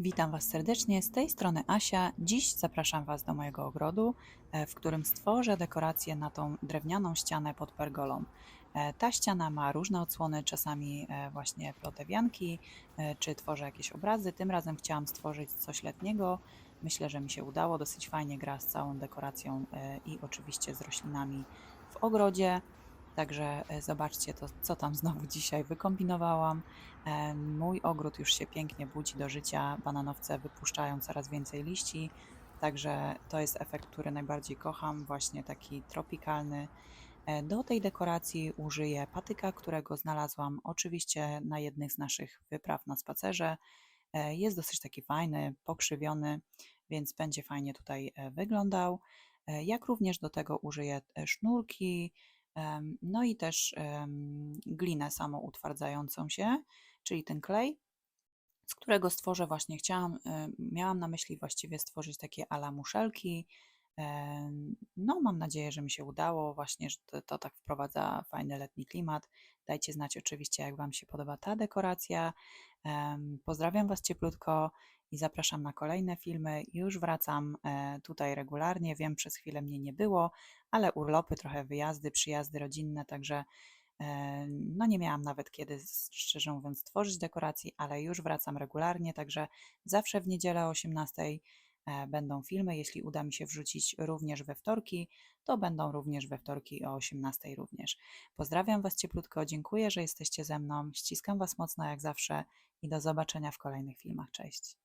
Witam Was serdecznie, z tej strony Asia. Dziś zapraszam Was do mojego ogrodu, w którym stworzę dekorację na tą drewnianą ścianę pod pergolą. Ta ściana ma różne odsłony, czasami właśnie plotę wianki, czy tworzę jakieś obrazy. Tym razem chciałam stworzyć coś letniego. Myślę, że mi się udało. Dosyć fajnie gra z całą dekoracją i oczywiście z roślinami w ogrodzie. Także zobaczcie to, co tam znowu dzisiaj wykombinowałam. Mój ogród już się pięknie budzi do życia. Bananowce wypuszczają coraz więcej liści. Także to jest efekt, który najbardziej kocham, właśnie taki tropikalny. Do tej dekoracji użyję patyka, którego znalazłam oczywiście na jednych z naszych wypraw na spacerze. Jest dosyć taki fajny, pokrzywiony, więc będzie fajnie tutaj wyglądał. Jak również do tego użyję sznurki, no i też glinę samoutwardzającą się, czyli ten klej, z którego stworzę właśnie miałam na myśli właściwie stworzyć takie ala muszelki. No, mam nadzieję, że mi się udało, właśnie, że to tak wprowadza fajny letni klimat. Dajcie znać oczywiście, jak Wam się podoba ta dekoracja. Pozdrawiam Was cieplutko i zapraszam na kolejne filmy. Już wracam tutaj regularnie. Wiem, przez chwilę mnie nie było, ale urlopy, trochę wyjazdy, przyjazdy rodzinne, także no nie miałam nawet kiedy, szczerze mówiąc, tworzyć dekoracji, ale już wracam regularnie, także zawsze w niedzielę o 18:00 będą filmy. Jeśli uda mi się wrzucić również we wtorki, to będą również we wtorki o 18:00 również. Pozdrawiam Was cieplutko, dziękuję, że jesteście ze mną, ściskam Was mocno jak zawsze i do zobaczenia w kolejnych filmach. Cześć!